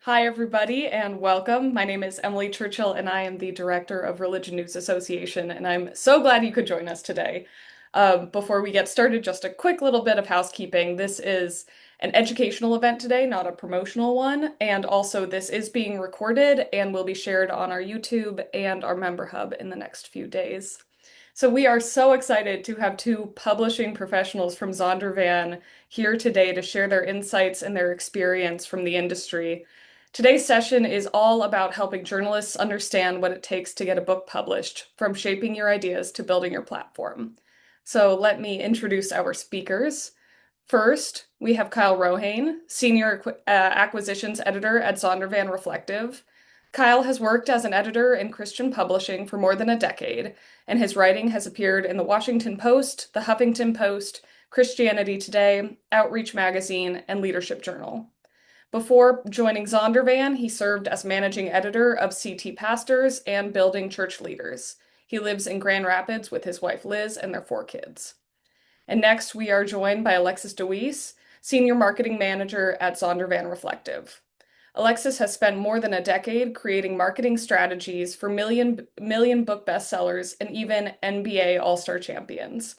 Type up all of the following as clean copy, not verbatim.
Hi, everybody, and welcome. My name is Emily Churchill, and I am the Director of Religion News Association, and I'm so glad you could join us today. Before we get started, just a quick little bit of housekeeping. This is an educational event today, not a promotional one, and also this is being recorded and will be shared on our YouTube and our member hub in the next few days. So we are so excited to have two publishing professionals from Zondervan here today to share their insights and their experience from the industry. Today's session is all about helping journalists understand what it takes to get a book published, from shaping your ideas to building your platform. So let me introduce our speakers. First, we have Kyle Rohane, Senior Acquisitions Editor at Zondervan Reflective. Kyle has worked as an editor in Christian publishing for more than a decade, and his writing has appeared in the Washington Post, the Huffington Post, Christianity Today, Outreach Magazine, and Leadership Journal. Before joining Zondervan, he served as managing editor of CT Pastors and Building Church Leaders. He lives in Grand Rapids with his wife Liz and their 4 kids. And next, we are joined by Alexis Weese, Senior Marketing Manager at Zondervan Reflective. Alexis has spent more than a decade creating marketing strategies for million book bestsellers and even NBA All-Star champions.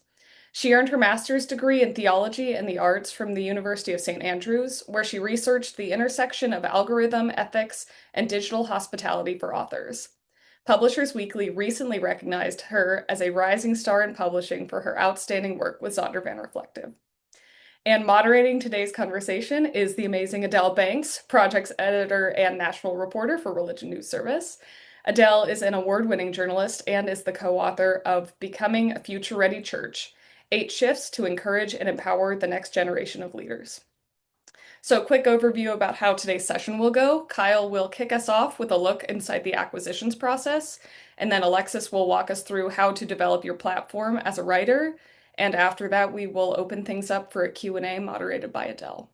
She earned her master's degree in theology and the arts from the University of St. Andrews, where she researched the intersection of algorithm, ethics, and digital hospitality for authors. Publishers Weekly recently recognized her as a rising star in publishing for her outstanding work with Zondervan Reflective. And moderating today's conversation is the amazing Adelle Banks, projects editor and national reporter for Religion News Service. Adelle is an award-winning journalist and is the co-author of Becoming a Future-Ready Church: 8 Shifts to Encourage and Empower the Next Generation of Leaders. So, a quick overview about how today's session will go. Kyle will kick us off with a look inside the acquisitions process, and then Alexis will walk us through how to develop your platform as a writer. And after that, we will open things up for a Q&A moderated by Adelle.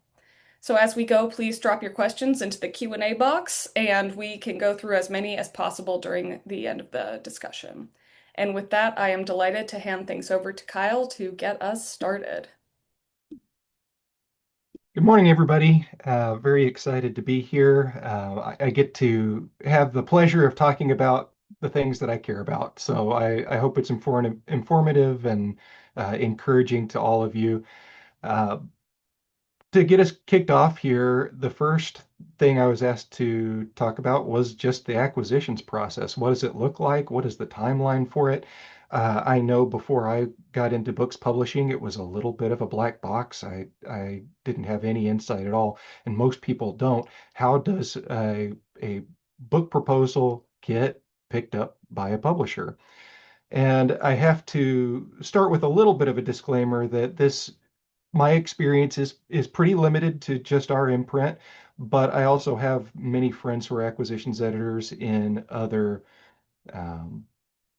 So as we go, please drop your questions into the Q&A box, and we can go through as many as possible during the end of the discussion. And with that, I am delighted to hand things over to Kyle to get us started. Good morning, everybody. Very excited to be here. I get to have the pleasure of talking about the things that I care about. So I hope it's informative and encouraging to all of you. Uh, to get us kicked off here, the first thing I was asked to talk about was just the acquisitions process. What does it look like? What is the timeline for it? I know before I got into books publishing, it was a little bit of a black box. I didn't have any insight at all, and most people don't. How does a book proposal get picked up by a publisher? And I have to start with a little bit of a disclaimer that this my experience is pretty limited to just our imprint, but I also have many friends who are acquisitions editors in um,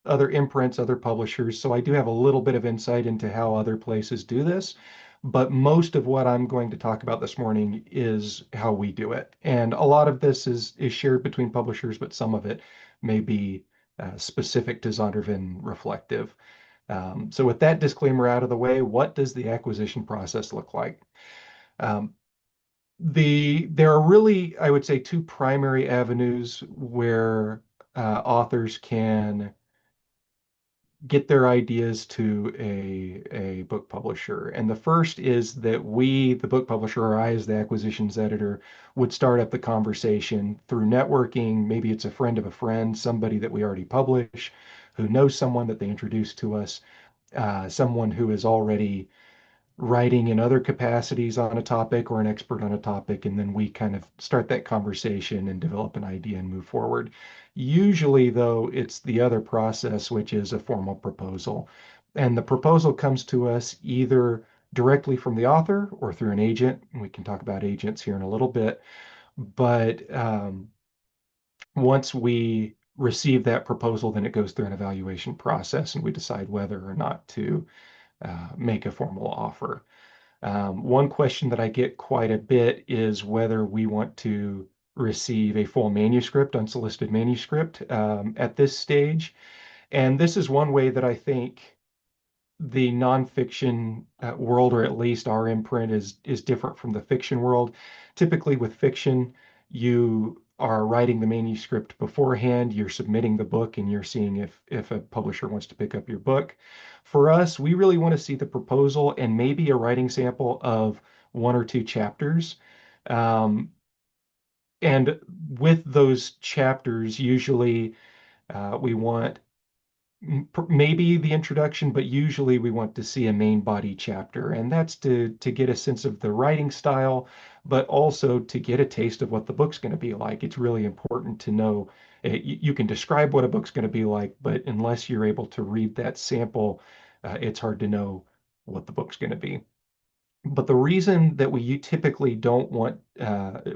other imprints, other publishers. So I do have a little bit of insight into how other places do this. But most of what I'm going to talk about this morning is how we do it. And a lot of this is shared between publishers, but some of it may be specific to Zondervan Reflective. So with that disclaimer out of the way, what does the acquisition process look like? Um, there are really, I would say, two primary avenues where authors can get their ideas to a book publisher. And the first is that we, the book publisher, or I as the acquisitions editor, would start up the conversation through networking. Maybe it's a friend of a friend, somebody that we already publish, who knows someone that they introduced to us, someone who is already writing in other capacities on a topic or an expert on a topic, and then we kind of start that conversation and develop an idea and move forward. Usually, though, it's the other process, which is a formal proposal. And the proposal comes to us either directly from the author or through an agent. We can talk about agents here in a little bit. But once we receive that proposal, then it goes through an evaluation process and we decide whether or not to make a formal offer. One question that I get quite a bit is whether we want to receive a full manuscript, unsolicited manuscript, at this stage. And this is one way that I think the nonfiction world, or at least our imprint, is different from the fiction world. Typically, with fiction, You are writing the manuscript beforehand, you're submitting the book, and you're seeing if a publisher wants to pick up your book. For us, we really want to see the proposal and maybe a writing sample of one or two chapters. Um, and with those chapters, usually we want maybe the introduction, but usually we want to see a main body chapter, and that's to get a sense of the writing style, but also to get a taste of what the book's going to be like. It's really important to know. You can describe what a book's going to be like, but unless you're able to read that sample, it's hard to know what the book's going to be. But the reason that we typically don't want,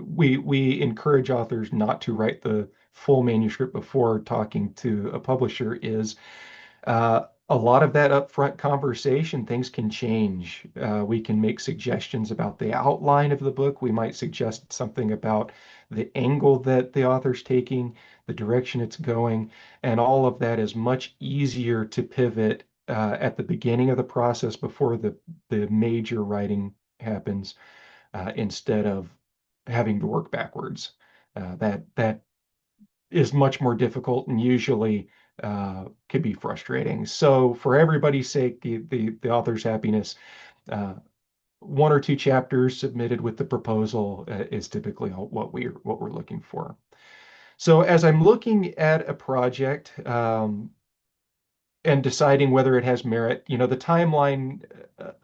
we encourage authors not to write the full manuscript before talking to a publisher is a lot of that upfront conversation, things can change. We can make suggestions about the outline of the book. We might suggest something about the angle that the author's taking, the direction it's going, and all of that is much easier to pivot at the beginning of the process before the major writing happens, instead of having to work backwards. That is much more difficult and usually can be frustrating. So for everybody's sake, the author's happiness, uh, one or two chapters submitted with the proposal is typically what we're looking for. So as I'm looking at a project, and deciding whether it has merit. The timeline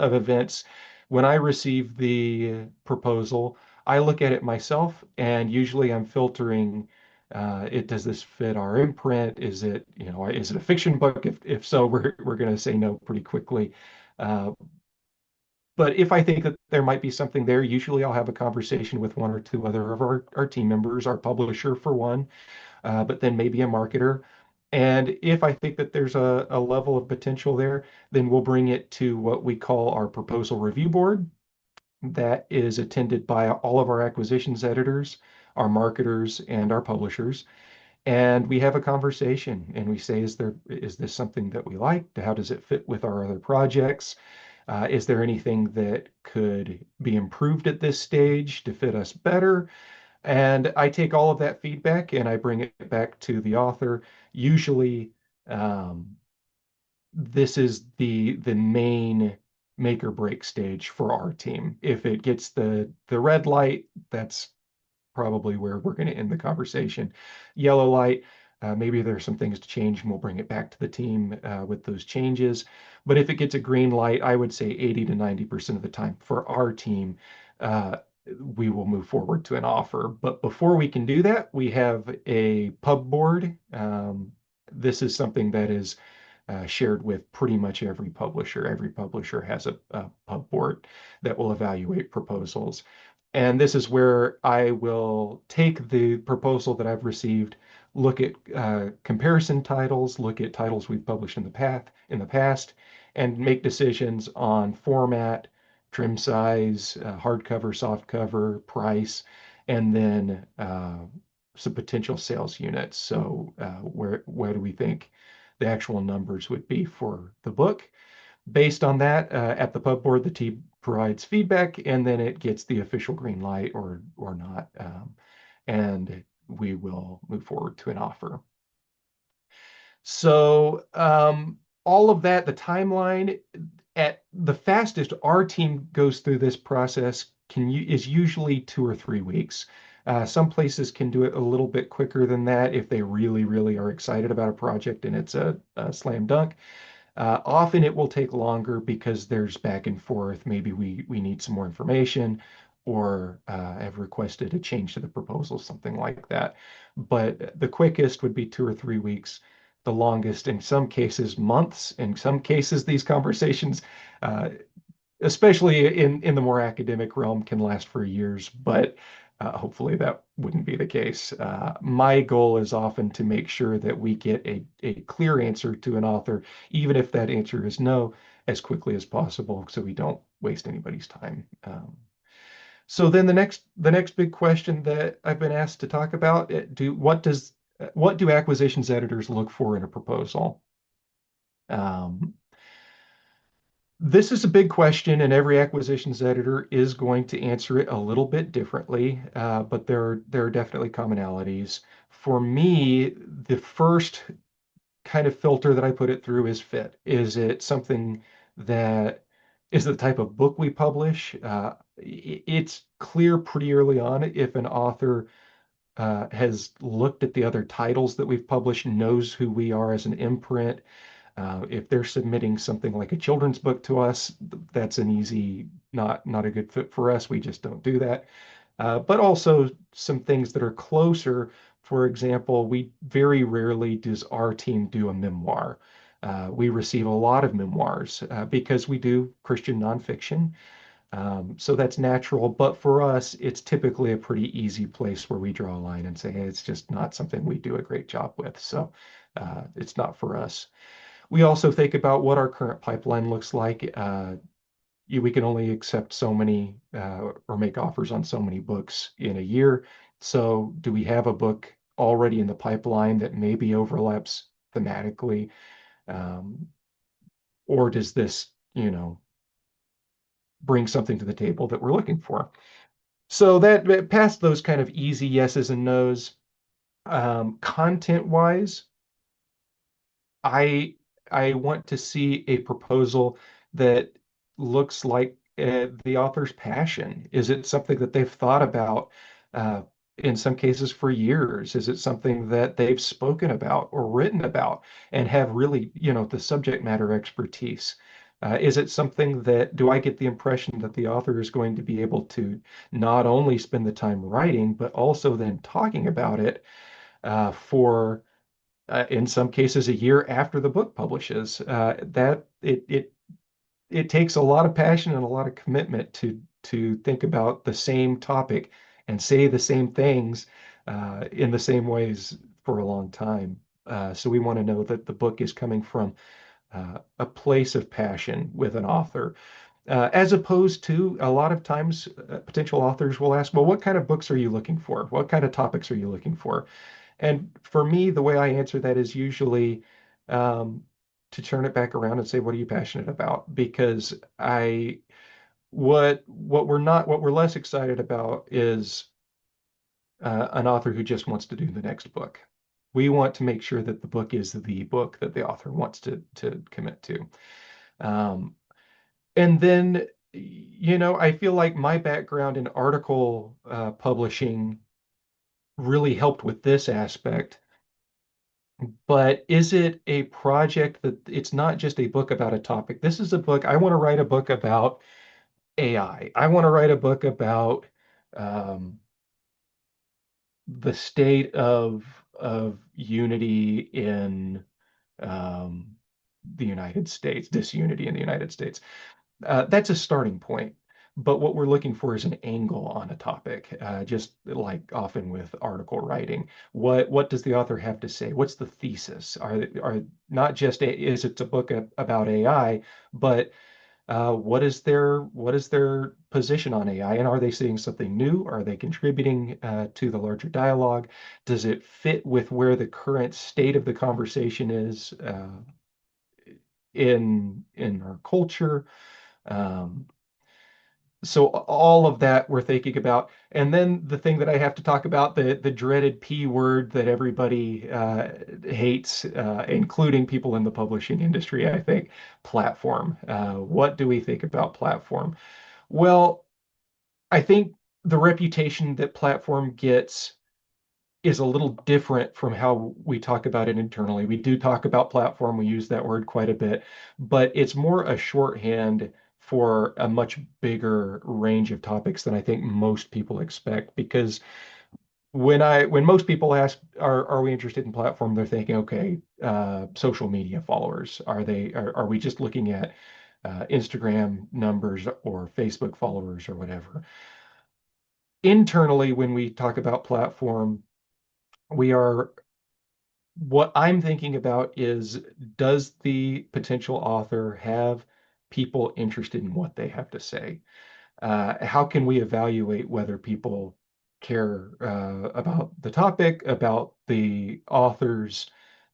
of events, when I receive the proposal, I look at it myself, and usually I'm filtering it. Does this fit our imprint? Is it a fiction book? If so, we're going to say no pretty quickly. Uh, but if I think that there might be something there, usually I'll have a conversation with one or two other of our team members, our publisher for one, but then maybe a marketer. And if I think that there's a level of potential there, then we'll bring it to what we call our proposal review board. That is attended by all of our acquisitions editors, our marketers, and our publishers. And we have a conversation and we say, is this something that we like? How does it fit with our other projects? Is there anything that could be improved at this stage to fit us better? And I take all of that feedback and I bring it back to the author. Usually, um, this is the main make or break stage for our team. If it gets the red light, that's probably where we're going to end the conversation. Yellow light, maybe there's some things to change and we'll bring it back to the team with those changes. But if it gets a green light, I would say 80 to 90% of the time for our team, uh, we will move forward to an offer. But before we can do that, we have a pub board. This is something that is shared with pretty much every publisher. Every publisher has a pub board that will evaluate proposals. And this is where I will take the proposal that I've received, look at comparison titles, look at titles we've published in the past, and make decisions on format, trim size, hardcover, softcover, price, and then some potential sales units. So where do we think the actual numbers would be for the book? Based on that, at the pub board, the team provides feedback, and then it gets the official green light or not, and we will move forward to an offer. So all of that, the timeline at the fastest our team goes through this process is usually 2 or 3 weeks. Some places can do it a little bit quicker than that if they really, really are excited about a project and it's a slam dunk. Often it will take longer because there's back and forth. Maybe we need some more information or have requested a change to the proposal, something like that. But the quickest would be 2 or 3 weeks. The longest, in some cases, months. In some cases, these conversations, uh, especially in the more academic realm, can last for years, but hopefully that wouldn't be the case. My goal is often to make sure that we get a clear answer to an author, even if that answer is no, as quickly as possible, so we don't waste anybody's time. So then the next big question that I've been asked to talk about, what do acquisitions editors look for in a proposal? Um, This is a big question, and every acquisitions editor is going to answer it a little bit differently, but there are definitely commonalities. For me, the first kind of filter that I put it through is fit. Is it something that is the type of book we publish? It's clear pretty early on if an author has looked at the other titles that we've published, knows who we are as an imprint. If they're submitting something like a children's book to us, that's an easy, not a good fit for us. We just don't do that. But also some things that are closer. For example, we very rarely does our team do a memoir. We receive a lot of memoirs because we do Christian nonfiction. So that's natural. But for us, it's typically a pretty easy place where we draw a line and say, hey, it's just not something we do a great job with. So it's not for us. We also think about what our current pipeline looks like. We can only accept so many or make offers on so many books in a year. So, do we have a book already in the pipeline that maybe overlaps thematically? Um, or does this, bring something to the table that we're looking for? So, that past those kind of easy yeses and nos, content wise, I I want to see a proposal that looks like the author's passion. Is it something that they've thought about in some cases for years? Is it something that they've spoken about or written about and have really, the subject matter expertise? Is it something that, do I get the impression that the author is going to be able to not only spend the time writing, but also then talking about it for in some cases a year after the book publishes. That it takes a lot of passion and a lot of commitment to think about the same topic and say the same things in the same ways for a long time. So we want to know that the book is coming from a place of passion with an author. As opposed to a lot of times, potential authors will ask, well, what kind of books are you looking for? What kind of topics are you looking for? And for me, the way I answer that is usually um, to turn it back around and say, what are you passionate about? Because what we're less excited about is an author who just wants to do the next book. We want to make sure that the book is the book that the author wants to commit to. Um, and then, I feel like my background in article publishing really helped with this aspect. But is it a project that it's not just a book about a topic? This is a book, I want to write a book about AI. I want to write a book about um, the state of unity in um, the United States, disunity in the United States. That's a starting point. But what we're looking for is an angle on a topic, just like often with article writing. What does the author have to say? What's the thesis? Are not just is it a book about AI, but what is their position on AI, and are they saying something new? Are they contributing to the larger dialogue? Does it fit with where the current state of the conversation is in our culture? Um, so all of that we're thinking about. And then the thing that I have to talk about, the dreaded P word that everybody hates, including people in the publishing industry, I think, platform. What do we think about platform? Well, I think the reputation that platform gets is a little different from how we talk about it internally. We do talk about platform, we use that word quite a bit, but it's more a shorthand for a much bigger range of topics than I think most people expect. Because when most people ask, are we interested in platform, they're thinking, okay, social media followers. Are we just looking at Instagram numbers or Facebook followers or whatever? Internally, when we talk about platform, we are what I'm thinking about is, does the potential author have people interested in what they have to say? How can we evaluate whether people care about the topic, about the author's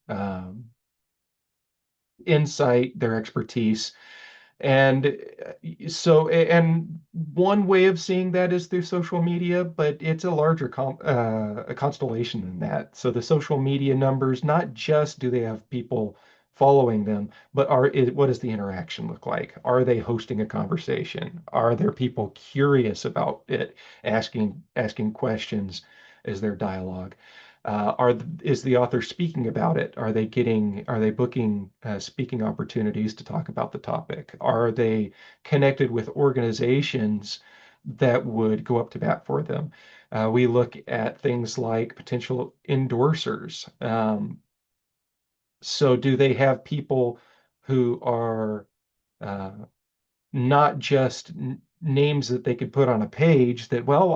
um, insight, their expertise? And and one way of seeing that is through social media, but it's a larger a constellation than that. So the social media numbers, not just do they have people following them, but what does the interaction look like? Are they hosting a conversation? Are there people curious about it, asking questions? Is there dialogue? Is the author speaking about it? Are they booking speaking opportunities to talk about the topic? Are they connected with organizations that would go up to bat for them? We look at things like potential endorsers. So do they have people who are uh, not just names that they could put on a page that, well,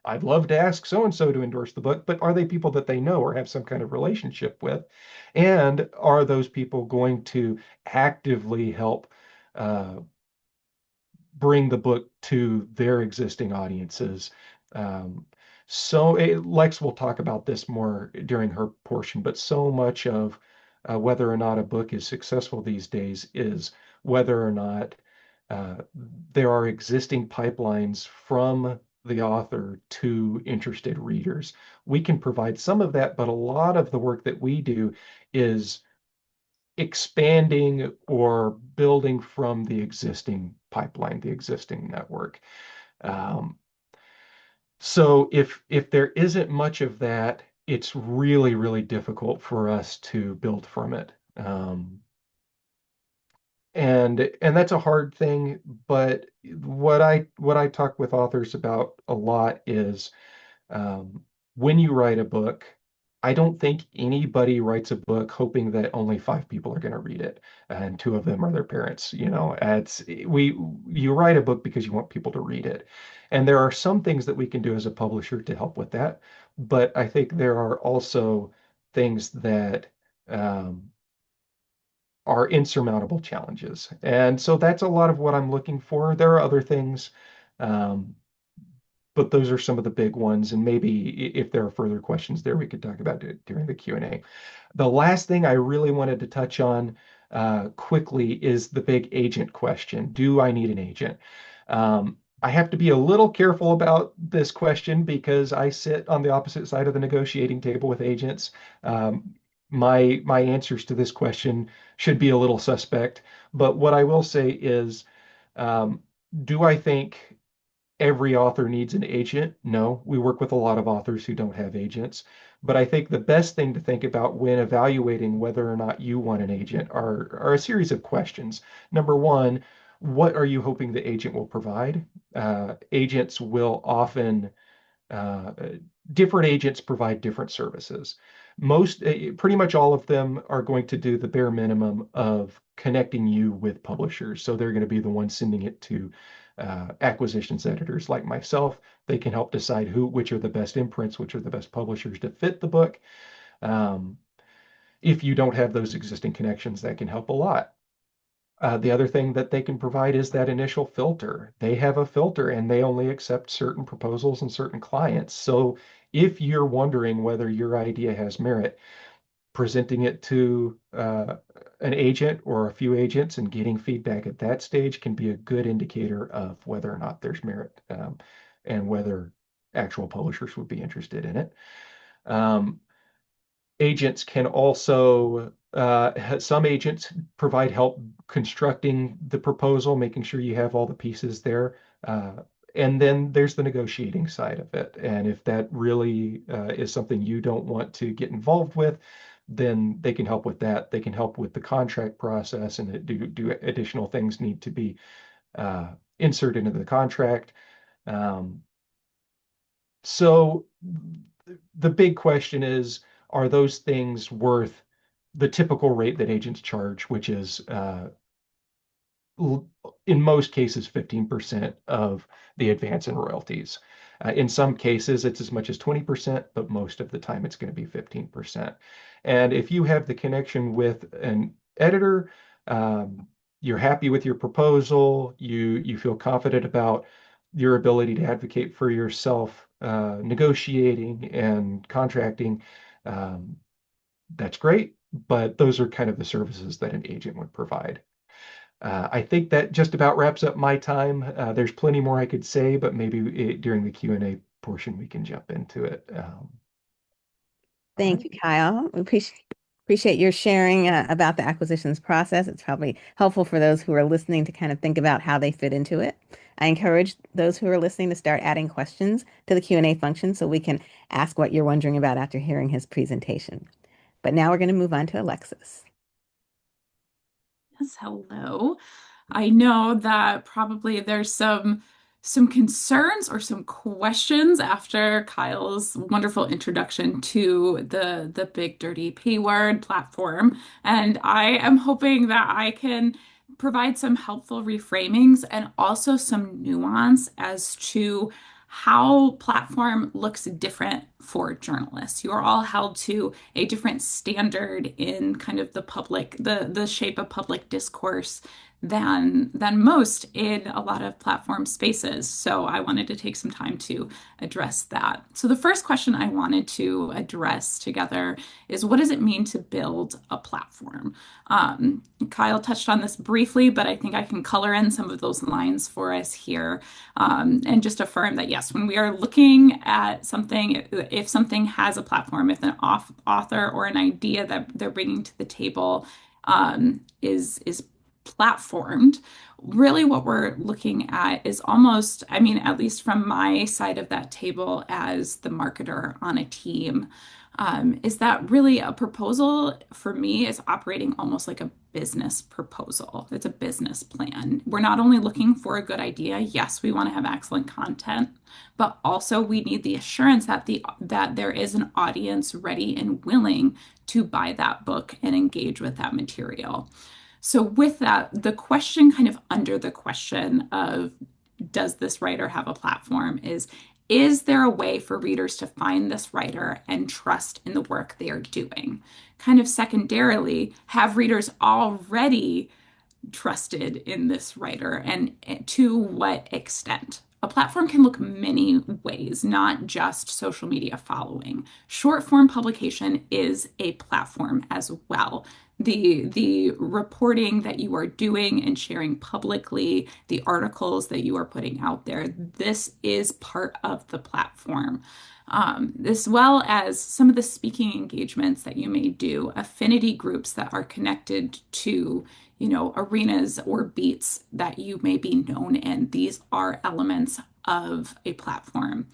I'd love to ask so and so to endorse the book, but are they people that they know or have some kind of relationship with? And are those people going to actively help uh, bring the book to their existing audiences? Um, Lex will talk about this more during her portion, but so much of whether or not a book is successful these days is whether or not uh, there are existing pipelines from the author to interested readers. We can provide some of that, but a lot of the work that we do is expanding or building from the existing pipeline, the existing network. Um, so if there isn't much of that, it's really, really difficult for us to build from it. And that's a hard thing, but what I talk with authors about a lot is um, when you write a book, I don't think anybody writes a book hoping that only five people are going to read it, and two of them are their parents. You write a book because you want people to read it, and there are some things that we can do as a publisher to help with that, but I think there are also things that um, are insurmountable challenges. And so that's a lot of what I'm looking for. There are other things, um, but those are some of the big ones. And maybe if there are further questions there, we could talk about it during the Q&A. The last thing I really wanted to touch on quickly is the big agent question. Do I need an agent? I have to be a little careful about this question because I sit on the opposite side of the negotiating table with agents. Um, my answers to this question should be a little suspect, but what I will say is, um, do I think every author needs an agent? No, we work with a lot of authors who don't have agents. But I think the best thing to think about when evaluating whether or not you want an agent are a series of questions. Number one, what are you hoping the agent will provide? Agents will often uh, different agents provide different services. Pretty much all of them are going to do the bare minimum of connecting you with publishers. So they're going to be the ones sending it to acquisitions editors like myself. They can help decide which are the best imprints, which are the best publishers to fit the book. Um, if you don't have those existing connections, that can help a lot. The other thing that they can provide is that initial filter. They have a filter and they only accept certain proposals and certain clients. So if you're wondering whether your idea has merit, presenting it to an agent or a few agents and getting feedback at that stage can be a good indicator of whether or not there's merit, and whether actual publishers would be interested in it. Um, Agents can also, some agents provide help constructing the proposal, making sure you have all the pieces there. And then there's the negotiating side of it. And if that really is something you don't want to get involved with, then they can help with that. They can help with the contract process, and do additional things need to be inserted into the contract. Um, so the big question is, are those things worth the typical rate that agents charge, which is in most cases 15% of the advance in royalties. In some cases, it's as much as 20%, but most of the time it's going to be 15%. And if you have the connection with an editor, um, you're happy with your proposal, you feel confident about your ability to advocate for yourself, negotiating and contracting, um, that's great. But those are kind of the services that an agent would provide. I think that just about wraps up my time. There's plenty more I could say, but maybe during the Q&A portion we can jump into it. All Thank right. you, Kyle. We appreciate your sharing about the acquisitions process. It's probably helpful for those who are listening to kind of think about how they fit into it. I encourage those who are listening to start adding questions to the Q&A function so we can ask what you're wondering about after hearing his presentation. But now we're going to move on to Alexis. Yes, hello. I know that probably there's some concerns or some questions after Kyle's wonderful introduction to the big dirty P word platform. And I am hoping that I can provide some helpful reframings and also some nuance as to how platform looks different for journalists. You are all held to a different standard in kind of the public, the shape of public discourse than most in a lot of platform spaces. So I wanted to take some time to address that. So the first question I wanted to address together is, what does it mean to build a platform? Kyle touched on this briefly, but I think I can color in some of those lines for us here, and just affirm that yes, when we are looking at something, if something has a platform, if an author or an idea that they're bringing to the table is platformed, really what we're looking at is almost, I mean, at least from my side of that table as the marketer on a team, is that really a proposal for me is operating almost like a business proposal. It's a business plan. We're not only looking for a good idea. Yes, we want to have excellent content, but also we need the assurance that that there is an audience ready and willing to buy that book and engage with that material. So with that, the question kind of under the question of does this writer have a platform is there a way for readers to find this writer and trust in the work they are doing? Kind of secondarily, have readers already trusted in this writer and to what extent? A platform can look many ways, not just social media following. Short form publication is a platform as well. The reporting that you are doing and sharing publicly, the articles that you are putting out there, this is part of the platform. As well as some of the speaking engagements that you may do, affinity groups that are connected to, arenas or beats that you may be known in. These are elements of a platform.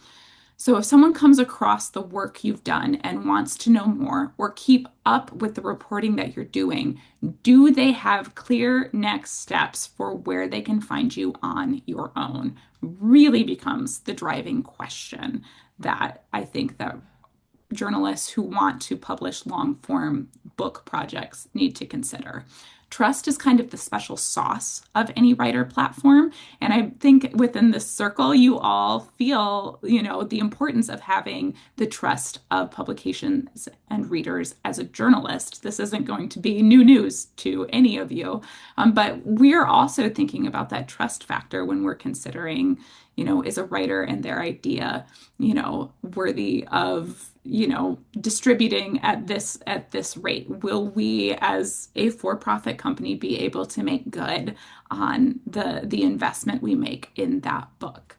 So if someone comes across the work you've done and wants to know more or keep up with the reporting that you're doing, do they have clear next steps for where they can find you on your own? Really becomes the driving question that I think that journalists who want to publish long form book projects need to consider. Trust is kind of the special sauce of any writer platform. And I think within this circle, you all feel, the importance of having the trust of publications and readers as a journalist. This isn't going to be new news to any of you. But we're also thinking about that trust factor when we're considering, is a writer and their idea, worthy of distributing at this rate? Will we as a for-profit company be able to make good on the investment we make in that book?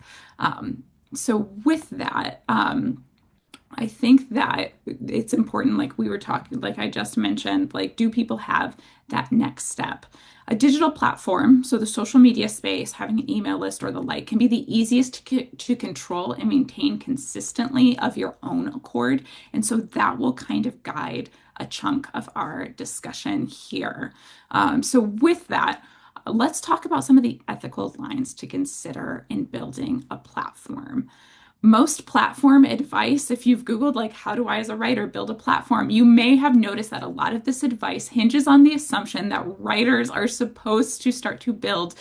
So with that, I think that it's important, like we were talking, like I just mentioned, like, do people have that next step? A digital platform, so the social media space, having an email list or the like, can be the easiest to control and maintain consistently of your own accord. And so that will kind of guide a chunk of our discussion here. So with that, let's talk about some of the ethical lines to consider in building a platform. Most platform advice, if you've Googled, like, how do I as a writer build a platform, you may have noticed that a lot of this advice hinges on the assumption that writers are supposed to start to build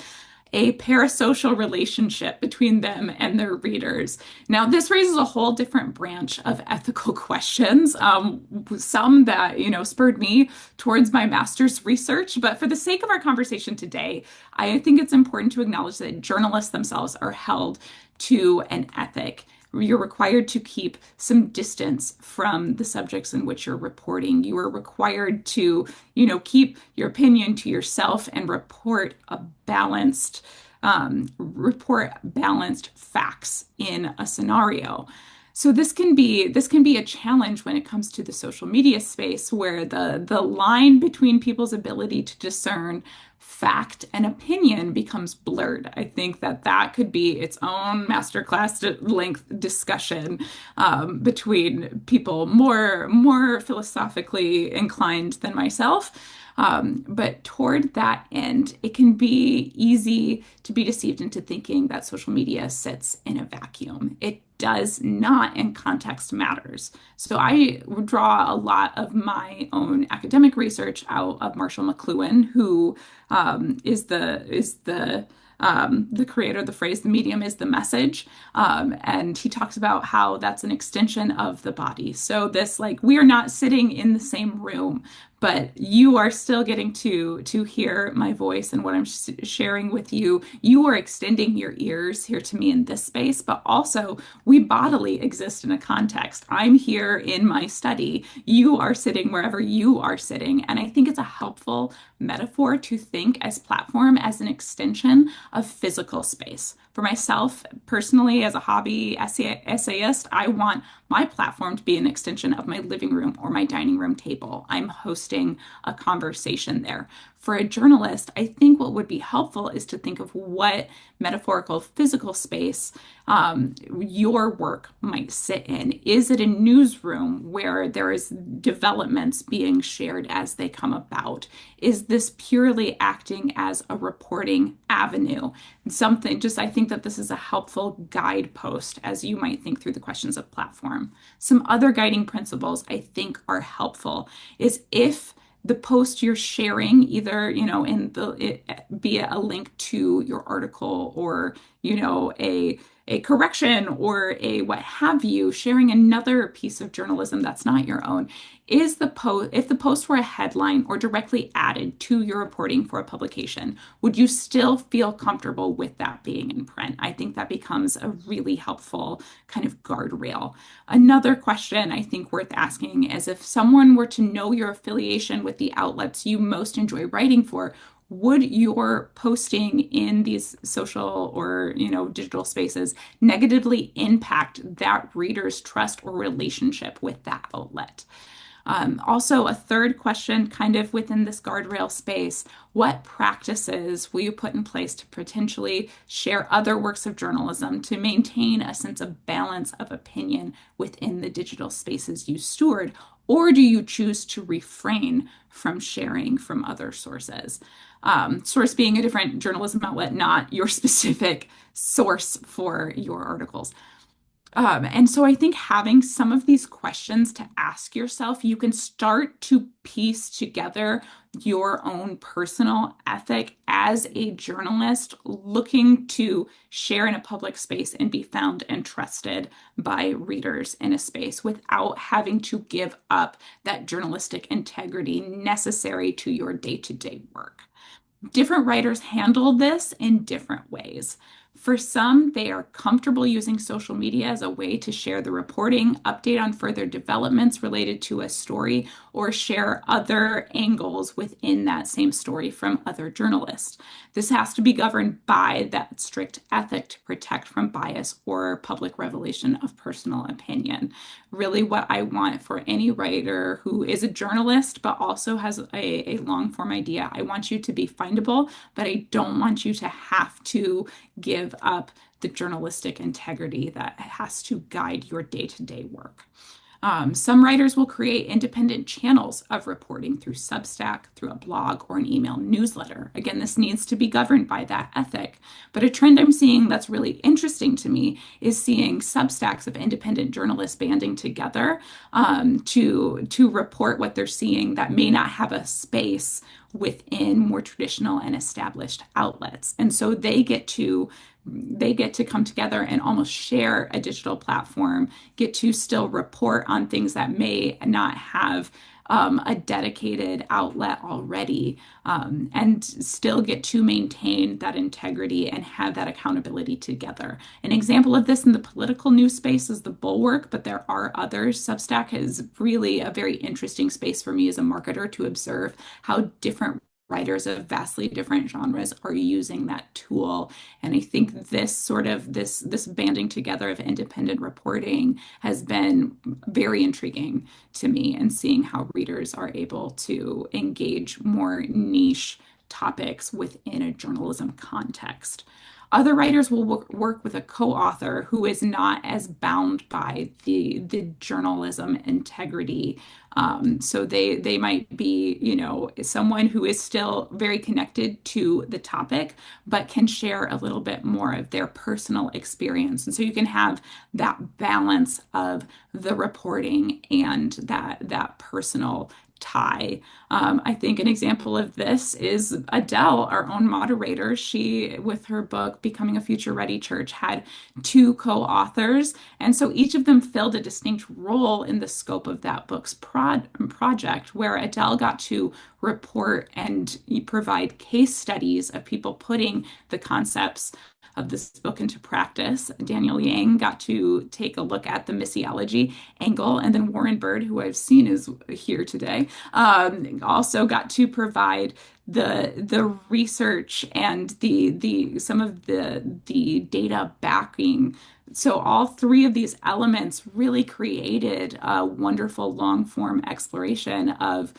a parasocial relationship between them and their readers. Now, this raises a whole different branch of ethical questions, some that, spurred me towards my master's research. But for the sake of our conversation today, I think it's important to acknowledge that journalists themselves are held to an ethic. you're required to keep some distance from the subjects in which you're reporting. You are required to, keep your opinion to yourself and report balanced facts in a scenario. So this can be a challenge when it comes to the social media space, where the line between people's ability to discern fact and opinion becomes blurred. I think that could be its own masterclass length discussion between people more philosophically inclined than myself. But toward that end, it can be easy to be deceived into thinking that social media sits in a vacuum. It does not, and context matters. So I draw a lot of my own academic research out of Marshall McLuhan, who is the creator of the phrase "the medium is the message," and he talks about how that's an extension of the body. So this, like, we are not sitting in the same room, but you are still getting to hear my voice and what I'm sharing with you. You are extending your ears here to me in this space, but also we bodily exist in a context. I'm here in my study. You are sitting wherever you are sitting, and I think it's a helpful metaphor to think as platform as an extension of physical space. For myself, personally, as a hobby essayist, I want my platform to be an extension of my living room or my dining room table. I'm hosting a conversation there. For a journalist, I think what would be helpful is to think of what metaphorical physical space your work might sit in. Is it a newsroom where there is developments being shared as they come about? Is this purely acting as a reporting avenue? Something, just I think that this is a helpful guidepost as you might think through the questions of platform. Some other guiding principles I think are helpful is if the post you're sharing, either, be it a link to your article or, a correction or a what have you, sharing another piece of journalism that's not your own, is the post, if the post were a headline or directly added to your reporting for a publication, would you still feel comfortable with that being in print? I think that becomes a really helpful kind of guardrail. Another question I think worth asking is, if someone were to know your affiliation with the outlets you most enjoy writing for, would your posting in these social or, digital spaces negatively impact that reader's trust or relationship with that outlet? Also, a third question, kind of within this guardrail space: what practices will you put in place to potentially share other works of journalism to maintain a sense of balance of opinion within the digital spaces you steward? Or do you choose to refrain from sharing from other sources? Source being a different journalism outlet, not your specific source for your articles. And so I think having some of these questions to ask yourself, you can start to piece together your own personal ethic as a journalist looking to share in a public space and be found and trusted by readers in a space without having to give up that journalistic integrity necessary to your day-to-day work. Different writers handle this in different ways. For some, they are comfortable using social media as a way to share the reporting, update on further developments related to a story, or share other angles within that same story from other journalists. This has to be governed by that strict ethic to protect from bias or public revelation of personal opinion. Really, what I want for any writer who is a journalist but also has a long form idea, I want you to be findable, but I don't want you to have to give up the journalistic integrity that has to guide your day-to-day work. Some writers will create independent channels of reporting through Substack, through a blog, or an email newsletter. Again, this needs to be governed by that ethic. But a trend I'm seeing that's really interesting to me is seeing Substacks of independent journalists banding together to report what they're seeing that may not have a space within more traditional and established outlets. And so they get to they get to come together and almost share a digital platform, get to still report on things that may not have a dedicated outlet already, and still get to maintain that integrity and have that accountability together. An example of this in the political news space is the Bulwark, but there are others. Substack is really a very interesting space for me as a marketer to observe how different writers of vastly different genres are using that tool. And I think this banding together of independent reporting has been very intriguing to me, and seeing how readers are able to engage more niche topics within a journalism context. Other writers will work with a co-author who is not as bound by the journalism integrity. So they might be, someone who is still very connected to the topic, but can share a little bit more of their personal experience. And so you can have that balance of the reporting and that personal tie. I think an example of this is Adele, our own moderator. She, with her book Becoming a Future Ready Church, had two co-authors, and so each of them filled a distinct role in the scope of that book's project, where Adele got to report and provide case studies of people putting the concepts of this book into practice. Daniel Yang got to take a look at the missiology angle, and then Warren Bird, who I've seen is here today, also got to provide the research and the some of the data backing. So all three of these elements really created a wonderful long form exploration of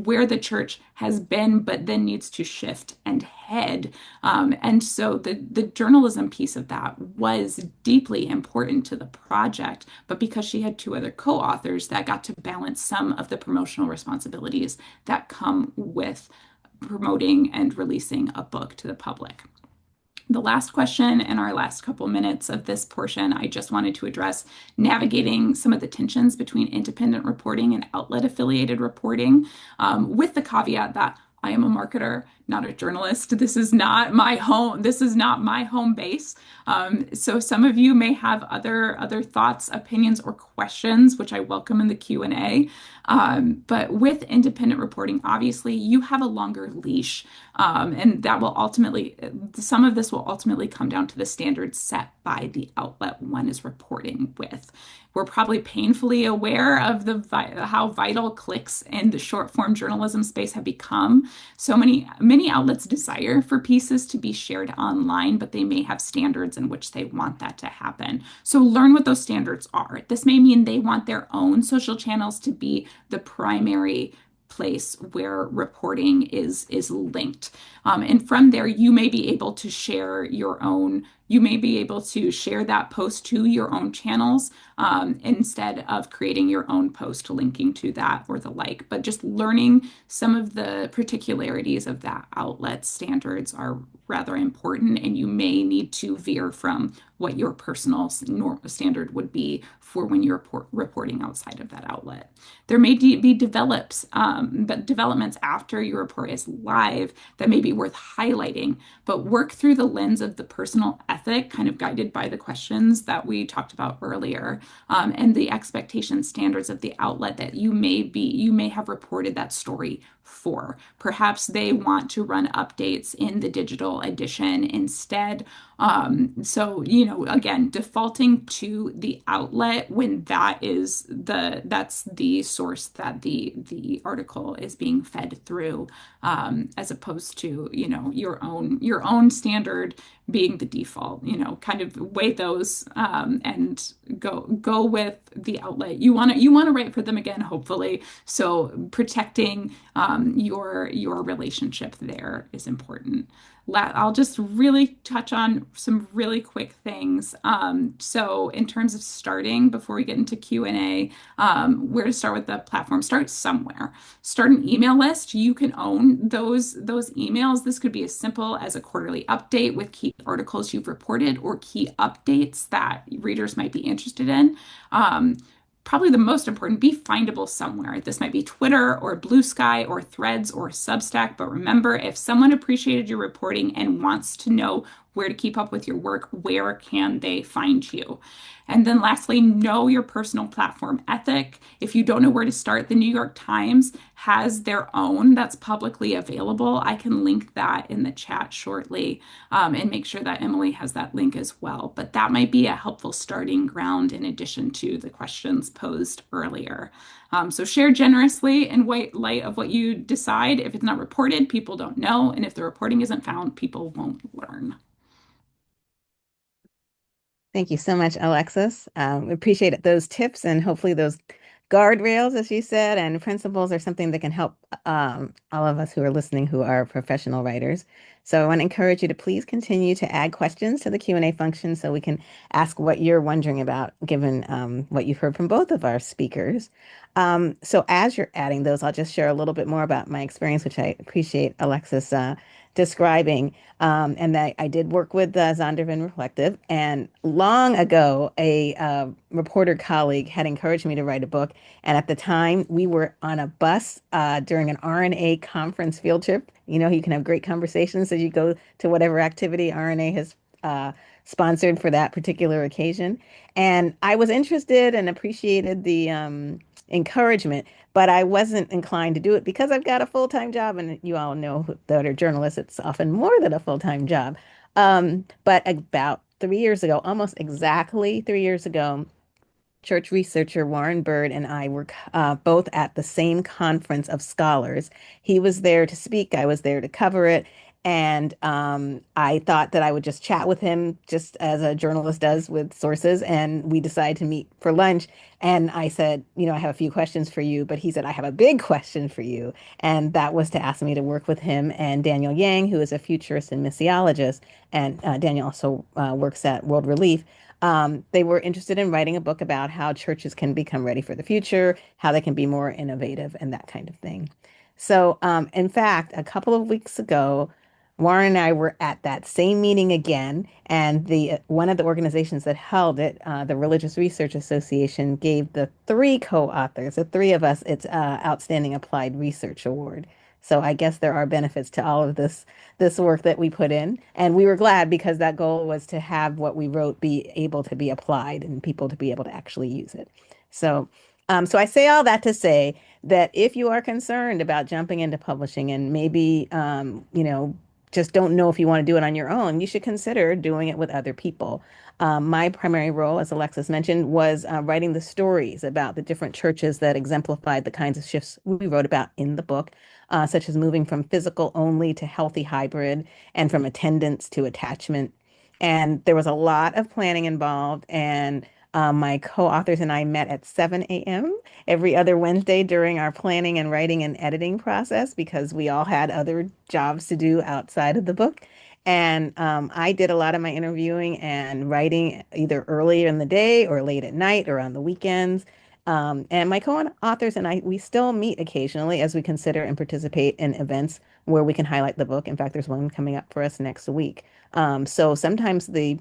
where the church has been, but then needs to shift and head. And so the journalism piece of that was deeply important to the project, but because she had two other co-authors, that got to balance some of the promotional responsibilities that come with promoting and releasing a book to the public. The last question in our last couple minutes of this portion, I just wanted to address navigating some of the tensions between independent reporting and outlet affiliated reporting, with the caveat that I am a marketer, not a journalist. This is not my home. This is not my home base. So some of you may have other thoughts, opinions, or questions, which I welcome in the Q&A. But with independent reporting, obviously, you have a longer leash, and that will ultimately, some of this will ultimately come down to the standards set by the outlet one is reporting with. We're probably painfully aware of how vital clicks in the short form journalism space have become. So many outlets desire for pieces to be shared online, but they may have standards in which they want that to happen. So learn what those standards are. This may mean they want their own social channels to be the primary place where reporting is linked. And from there, you may be able to share that post to your own channels, instead of creating your own post linking to that or the like. But just learning some of the particularities of that outlet standards are rather important, and you may need to veer from what your personal standard would be for when you're reporting outside of that outlet. There may be developments after your report is live that may be worth highlighting, but work through the lens of the personal ethic, kind of guided by the questions that we talked about earlier, and the expectation standards of the outlet that you may have reported that story for. Perhaps they want to run updates in the digital edition instead. So, again, defaulting to the outlet when that's the source that the article is being fed through, as opposed to, your own standard being the default. Kind of weigh those, and go with the outlet. You want to write for them again, hopefully. So protecting your relationship there is important. I'll just really touch on some really quick things. So in terms of starting, before we get into Q&A, where to start with the platform? Start somewhere. Start an email list. You can own those emails. This could be as simple as a quarterly update with key articles you've reported or key updates that readers might be interested in. Probably the most important, be findable somewhere. This might be Twitter or Blue Sky or Threads or Substack. But remember, if someone appreciated your reporting and wants to know where to keep up with your work, where can they find you? And then lastly, know your personal platform ethic. If you don't know where to start, the New York Times has their own that's publicly available. I can link that in the chat shortly, and make sure that Emily has that link as well. But that might be a helpful starting ground in addition to the questions posed earlier. So share generously in white light of what you decide. If it's not reported, people don't know. And if the reporting isn't found, people won't learn. Thank you so much, Alexis. We appreciate those tips and hopefully those guardrails, as you said, and principles are something that can help all of us who are listening who are professional writers. So I want to encourage you to please continue to add questions to the Q&A function so we can ask what you're wondering about, given what you've heard from both of our speakers. So as you're adding those, I'll just share a little bit more about my experience, which I appreciate Alexis describing. And that I did work with Zondervan Reflective. And long ago, a reporter colleague had encouraged me to write a book. And at the time, we were on a bus during an RNA conference field trip. You know, you can have great conversations as you go to whatever activity RNA has sponsored for that particular occasion. And I was interested and appreciated the encouragement, but I wasn't inclined to do it because I've got a full-time job, and you all know that are journalists, it's often more than a full-time job. But about 3 years ago, almost exactly 3 years ago, church researcher Warren Bird and I were both at the same conference of scholars. He was there to speak, I was there to cover it. And I thought that I would just chat with him, just as a journalist does with sources. And we decided to meet for lunch. And I said, you know, I have a few questions for you. But he said, I have a big question for you. And that was to ask me to work with him and Daniel Yang, who is a futurist and missiologist. And Daniel also works at World Relief. They were interested in writing a book about how churches can become ready for the future, how they can be more innovative, and that kind of thing. So, in fact, a couple of weeks ago, Warren and I were at that same meeting again, and the one of the organizations that held it, the Religious Research Association, gave the three co-authors, the three of us, its Outstanding Applied Research Award. So I guess there are benefits to all of this work that we put in. And we were glad because that goal was to have what we wrote be able to be applied and people to be able to actually use it. So, so I say all that to say that if you are concerned about jumping into publishing and maybe, you know, just don't know if you want to do it on your own, you should consider doing it with other people. My primary role, as Alexis mentioned, was writing the stories about the different churches that exemplified the kinds of shifts we wrote about in the book, such as moving from physical only to healthy hybrid and from attendance to attachment. And there was a lot of planning involved. And my co-authors and I met at 7 a.m. every other Wednesday during our planning and writing and editing process because we all had other jobs to do outside of the book. And I did a lot of my interviewing and writing either early in the day or late at night or on the weekends. And my co-authors and I, we still meet occasionally as we consider and participate in events where we can highlight the book. In fact, there's one coming up for us next week. So sometimes the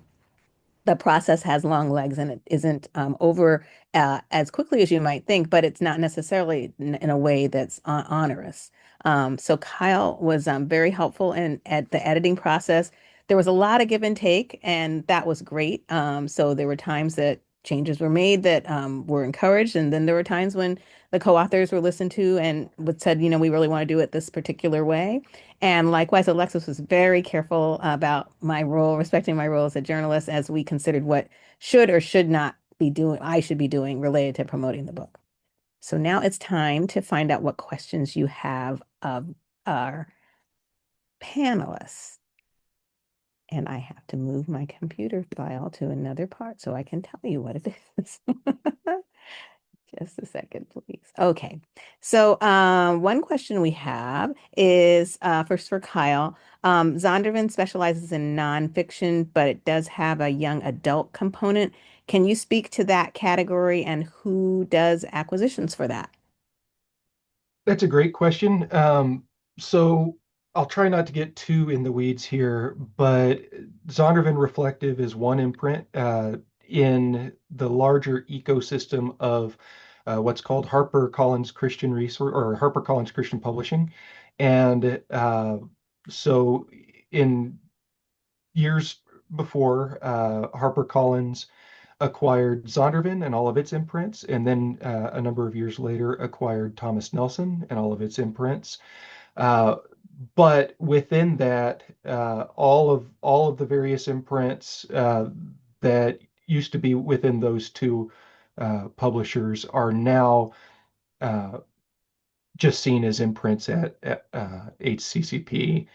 process has long legs and it isn't over as quickly as you might think, but it's not necessarily in a way that's onerous. So Kyle was very helpful in at the editing process. There was a lot of give and take, and that was great. So there were times that changes were made that were encouraged, and then there were times when the co-authors were listened to and would said, you know, we really want to do it this particular way. And likewise, Alexis was very careful about my role, respecting my role as a journalist as we considered what should or should not be doing, I should be doing related to promoting the book. So now it's time to find out what questions you have of our panelists. And I have to move my computer file to another part so I can tell you what it is. Just a second, please. Okay. So one question we have is first for Kyle. Zondervan specializes in nonfiction, but it does have a young adult component. Can you speak to that category and who does acquisitions for that? That's a great question. So I'll try not to get too in the weeds here, but Zondervan Reflective is one imprint in the larger ecosystem of what's called HarperCollins Christian Resource or HarperCollins Christian Publishing. And so in years before, HarperCollins acquired Zondervan and all of its imprints, and then a number of years later acquired Thomas Nelson and all of its imprints. Uh, but within that, all of the various imprints that used to be within those two publishers are now uh, just seen as imprints at HCCP.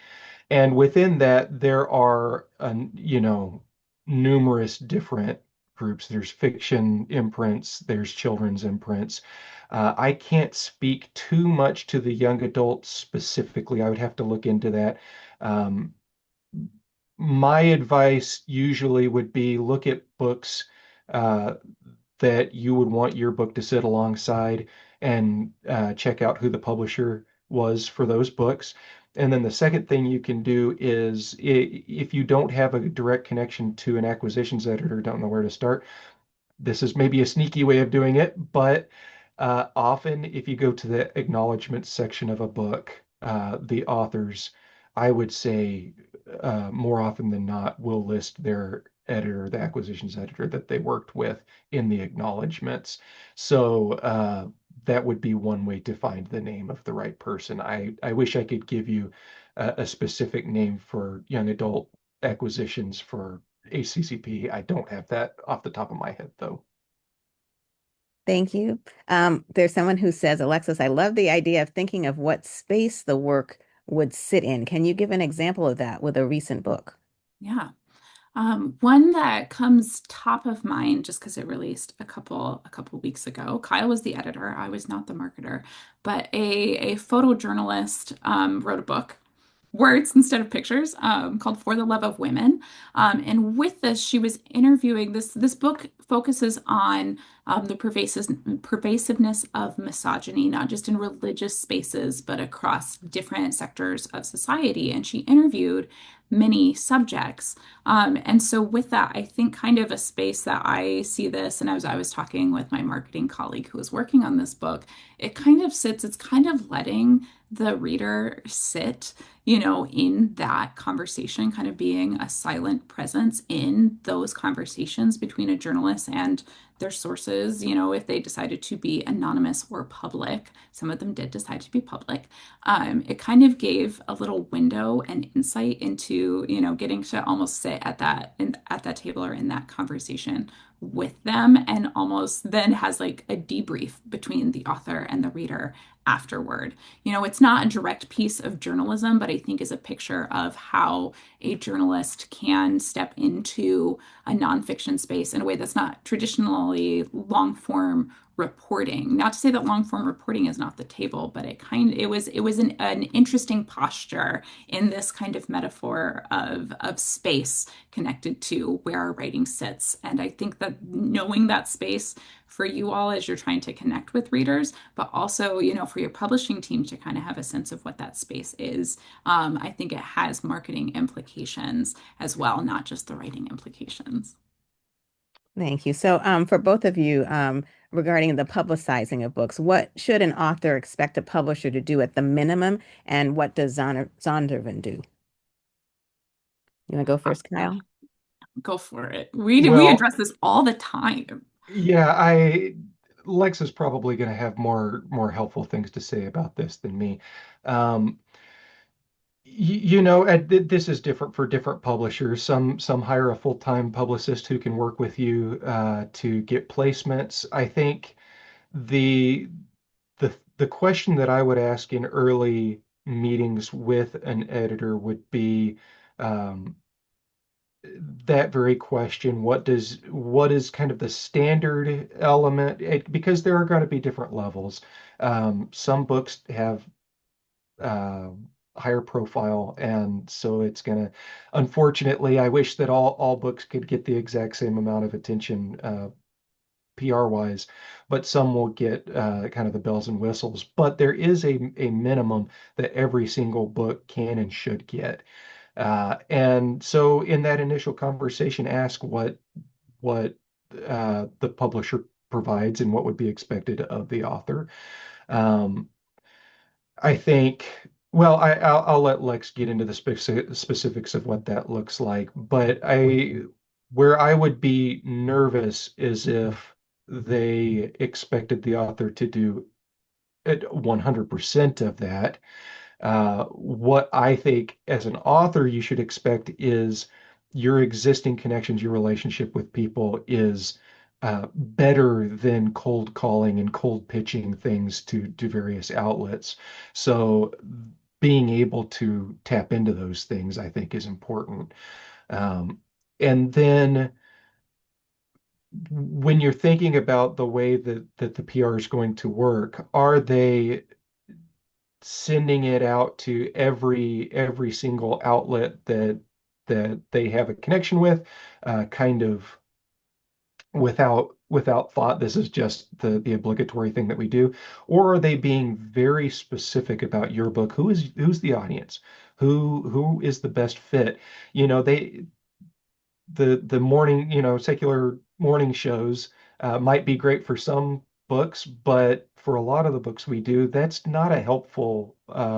And within that, there are, numerous different groups. There's fiction imprints, there's children's imprints. I can't speak too much to the young adults specifically. I would have to look into that. Um, my advice usually would be look at books uh, that you would want your book to sit alongside and check out who the publisher was for those books. And then the second thing you can do is if you don't have a direct connection to an acquisitions editor, don't know where to start, this is maybe a sneaky way of doing it, but often if you go to the acknowledgments section of a book, the authors, I would say more often than not, will list their editor, the acquisitions editor that they worked with in the acknowledgments. So that would be one way to find the name of the right person. I wish I could give you a specific name for young adult acquisitions for ACCP. I don't have that off the top of my head, though. Thank you. There's someone who says, Alexis, I love the idea of thinking of what space the work would sit in. Can you give an example of that with a recent book? Yeah. One that comes top of mind just because it released a couple weeks ago. Kyle was the editor. I was not the marketer, but a photojournalist wrote a book, words instead of pictures, called For the Love of Women. And with this, she was interviewing this book focuses on the pervasiveness of misogyny, not just in religious spaces, but across different sectors of society. And she interviewed many subjects. And so with that, I think kind of a space that I see this, and as I was talking with my marketing colleague who was working on this book, it kind of sits, it's kind of letting the reader sit, in that conversation, kind of being a silent presence in those conversations between a journalist and their sources, if they decided to be anonymous or public. Some of them did decide to be public. It kind of gave a little window and insight into, getting to almost sit at that table or in that conversation with them, and almost then has like a debrief between the author and the reader afterward. It's not a direct piece of journalism, but I think is a picture of how a journalist can step into a nonfiction space in a way that's not traditionally long form reporting. Not to say that long form reporting is not the table, but it was an interesting posture in this kind of metaphor of space connected to where our writing sits. And I think that knowing that space for you all as you're trying to connect with readers, but also, for your publishing team to kind of have a sense of what that space is. I think it has marketing implications as well, not just the writing implications. Thank you. So, for both of you, regarding the publicizing of books, what should an author expect a publisher to do at the minimum, and what does Zondervan do? You want to go first, Kyle? Go for it. We Well, address this all the time. yeah, Lex is probably going to have more helpful things to say about this than me. Um, this is different for different publishers. Some hire a full-time publicist who can work with you to get placements. I think the the question that I would ask in early meetings with an editor would be um, that very question. What is kind of the standard element? Because there are going to be different levels. Some books have uh, higher profile, and so it's gonna. Unfortunately, I wish that all books could get the exact same amount of attention. PR wise, but some will get kind of the bells and whistles. But there is a minimum that every single book can and should get. And so in that initial conversation, ask what the publisher provides and what would be expected of the author. Um, I think Well, I'll let Lex get into the specifics of what that looks like, but where I would be nervous is if they expected the author to do it 100% of that. What I think as an author you should expect is your existing connections, your relationship with people is better than cold calling and cold pitching things to various outlets. So being able to tap into those things, I think, is important. Um, and then when you're thinking about the way that the PR is going to work, are they sending it out to every single outlet that they have a connection with, kind of without thought, this is just the obligatory thing that we do, or are they being very specific about your book? Who's the audience? Who is the best fit? You know, the morning, secular morning shows might be great for some books, but for a lot of the books we do, that's not a helpful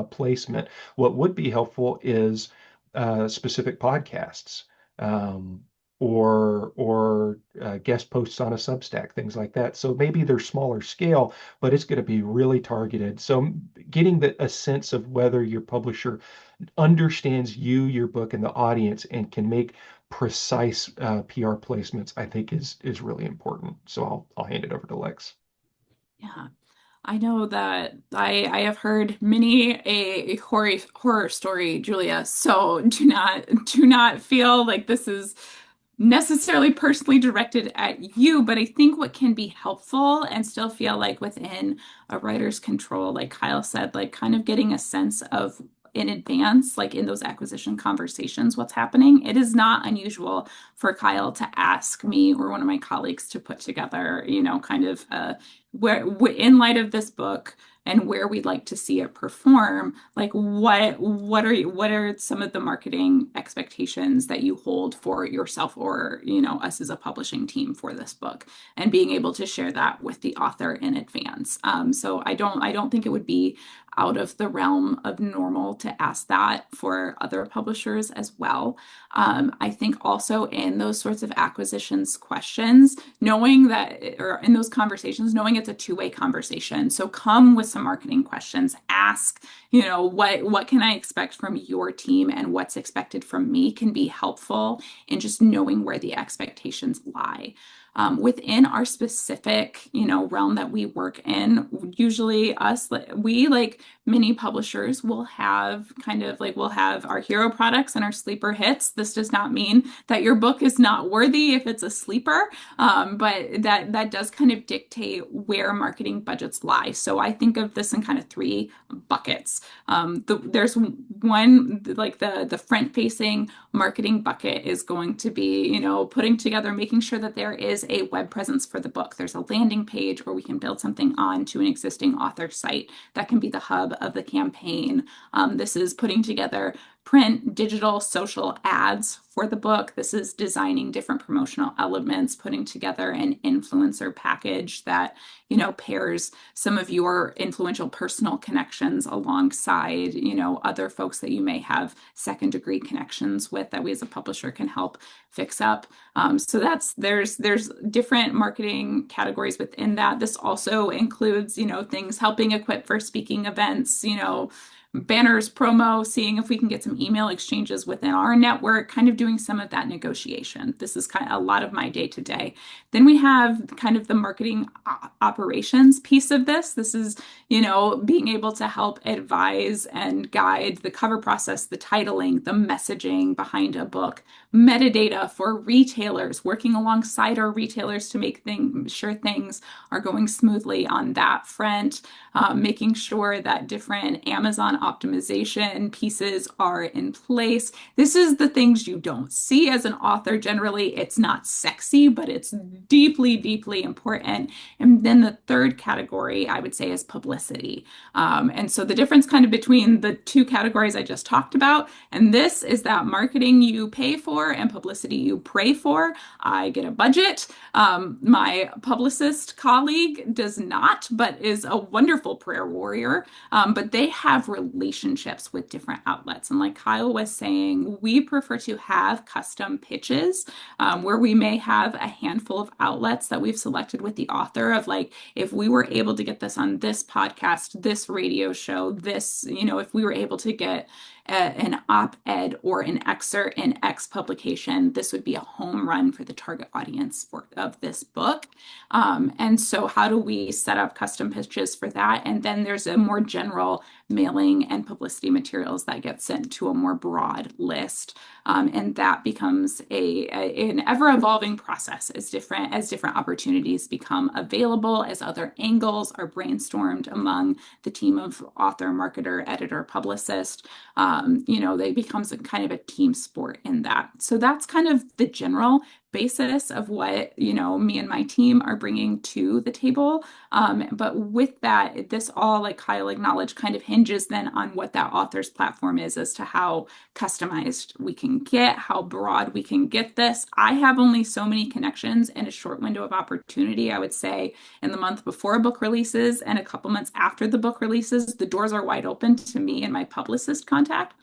placement. What would be helpful is specific podcasts, um, or guest posts on a Substack, things like that. So maybe they're smaller scale, but it's going to be really targeted. So getting a sense of whether your publisher understands you, your book, and the audience, and can make precise PR placements, I think is really important. So I'll hand it over to Lex. Yeah. I know that I have heard many a horror story, Julia. So do not feel like this is necessarily personally directed at you, but I think what can be helpful and still feel like within a writer's control, like Kyle said, like kind of getting a sense of in advance, like in those acquisition conversations, what's happening. It is not unusual for Kyle to ask me or one of my colleagues to put together, kind of where in light of this book and where we'd like to see it perform, like what are some of the marketing expectations that you hold for yourself or us as a publishing team for this book, and being able to share that with the author in advance. So I don't think it would be out of the realm of normal to ask that for other publishers as well. I think also in those sorts of acquisitions questions, knowing that, or in those conversations, knowing it's a two-way conversation. So come with some marketing questions, ask, what can I expect from your team and what's expected from me can be helpful in just knowing where the expectations lie. Within our specific, realm that we work in, usually we like many publishers will have we'll have our hero products and our sleeper hits. This does not mean that your book is not worthy if it's a sleeper, but that does kind of dictate where marketing budgets lie. So I think of this in kind of three buckets. There's one, like the front-facing marketing bucket is going to be, putting together, making sure that there is a web presence for the book. There's a landing page where we can build something on to an existing author site that can be the hub of the campaign. This is putting together print, digital, social ads for the book. This is designing different promotional elements, putting together an influencer package that, pairs some of your influential personal connections alongside, other folks that you may have second degree connections with that we as a publisher can help fix up. So there's different marketing categories within that. This also includes, things helping equip for speaking events, banners, promo, seeing if we can get some email exchanges within our network, kind of doing some of that negotiation. This is kind of a lot of my day to day. Then we have kind of the marketing operations piece of this. This is, being able to help advise and guide the cover process, the titling, the messaging behind a book, metadata for retailers, working alongside our retailers to make sure things are going smoothly on that front, making sure that different Amazon optimization pieces are in place. This is the things you don't see as an author. Generally, it's not sexy, but it's deeply, deeply important. And then the third category, I would say, is publicity. And so the difference kind of between the two categories I just talked about, and this is that marketing you pay for for and publicity you pray for. I get a budget. My publicist colleague does not, but is a wonderful prayer warrior. But they have relationships with different outlets. And like Kyle was saying, we prefer to have custom pitches where we may have a handful of outlets that we've selected with the author of like, if we were able to get this on this podcast, this radio show, this, if we were able to get an op-ed or an excerpt in X publication, this would be a home run for the target audience of this book. And so how do we set up custom pitches for that? And then there's a more general mailing and publicity materials that get sent to a more broad list. And that becomes an ever-evolving process as different opportunities become available, as other angles are brainstormed among the team of author, marketer, editor, publicist. They becomes a kind of a team sport in that. So that's kind of the general basis of what, me and my team are bringing to the table. But with that, this all, like Kyle acknowledged, kind of hinges then on what that author's platform is as to how customized we can get, how broad we can get this. I have only so many connections in a short window of opportunity. I would say in the month before a book releases and a couple months after the book releases, the doors are wide open to me and my publicist contact.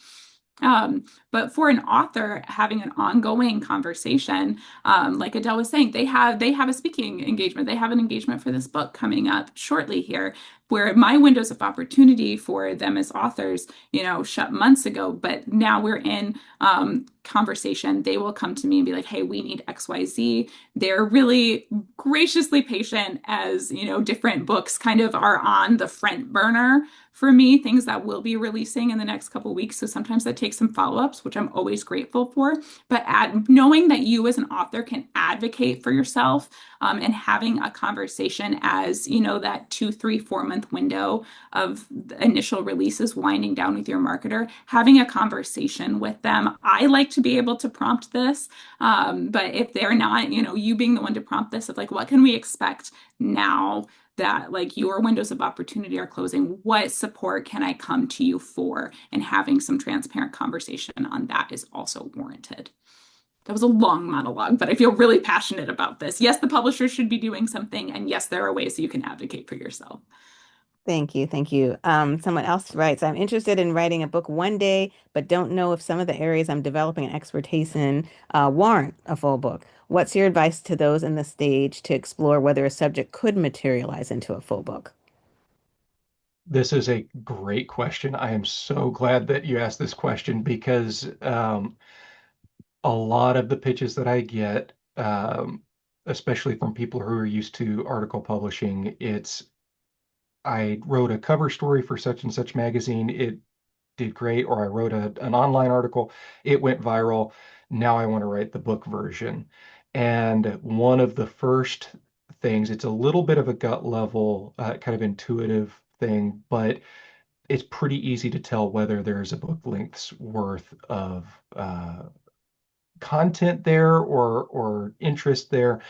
But for an author, having an ongoing conversation, like Adele was saying, they have a speaking engagement. They have an engagement for this book coming up shortly here, where my windows of opportunity for them as authors, shut months ago, but now we're in conversation. They will come to me and be like, hey, we need XYZ. They're really graciously patient as, different books kind of are on the front burner for me, things that will be releasing in the next couple of weeks. So sometimes that takes some follow-ups, which I'm always grateful for. But knowing that you as an author can advocate for yourself and having a conversation as, that 2, 3, 4 month window of the initial releases winding down with your marketer, having a conversation with them. I like to be able to prompt this. But if they're not, you being the one to prompt this of like, what can we expect now that like your windows of opportunity are closing? What support can I come to you for? And having some transparent conversation on that is also warranted. That was a long monologue, but I feel really passionate about this. Yes, the publisher should be doing something, and yes, there are ways that you can advocate for yourself. Thank you. Thank you. Someone else writes, I'm interested in writing a book one day, but don't know if some of the areas I'm developing an expertise in warrant a full book. What's your advice to those in the stage to explore whether a subject could materialize into a full book? This is a great question. I am so glad that you asked this question because a lot of the pitches that I get, especially from people who are used to article publishing, I wrote a cover story for such and such magazine. It did great, or I wrote an online article. It went viral. Now I want to write the book version. And one of the first things, it's a little bit of a gut level, kind of intuitive thing, but it's pretty easy to tell whether there's a book length's worth of content there or interest there.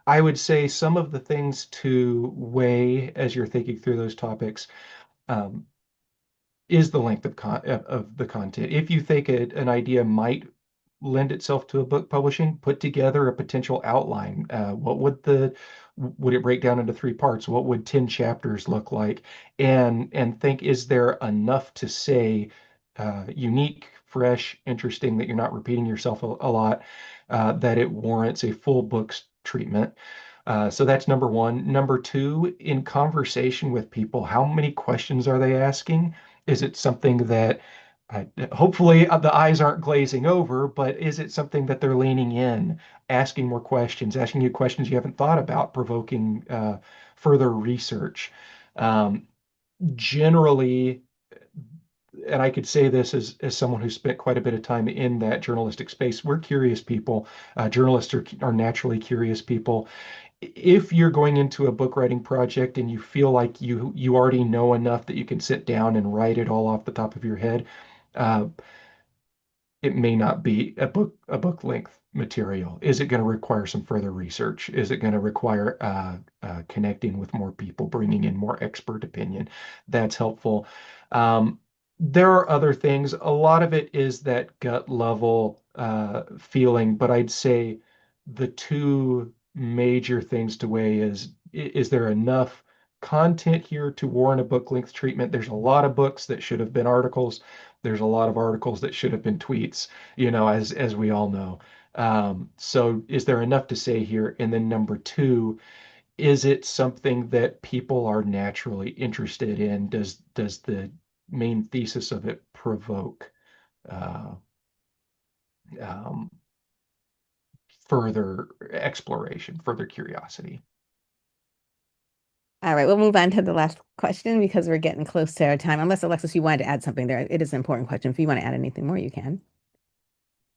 I would say some of the things to weigh as you're thinking through those topics um, is the length of the content. If you think an idea might lend itself to a book publishing, put together a potential outline. What would it break down into 3 parts? What would 10 chapters look like? And think, is there enough to say unique, fresh, interesting, that you're not repeating yourself a lot, that it warrants a full book's treatment? So that's number one. Number two, in conversation with people, how many questions are they asking? Is it something that hopefully the eyes aren't glazing over, but is it something that they're leaning in, asking more questions, asking you questions you haven't thought about, provoking further research? Um, Generally, and I could say this as someone who spent quite a bit of time in that journalistic space, we're curious people. Journalists are naturally curious people. If you're going into a book writing project and you feel like you already know enough that you can sit down and write it all off the top of your head, uh, it may not be a book length material. Is it going to require some further research? Is it going to require connecting with more people, bringing in more expert opinion? That's helpful. Um, There are other things. A lot of it is that gut level feeling, but I'd say the two major things to weigh is there enough content here to warrant a book length treatment? There's a lot of books that should have been articles. There's a lot of articles that should have been tweets, as we all know. So is there enough to say here? And then number two, is it something that people are naturally interested in? Does the main thesis of it provoke uh, um, further exploration, further curiosity? All right, we'll move on to the last question because we're getting close to our time. Unless, Alexis, you wanted to add something there. It is an important question. If you want to add anything more, you can.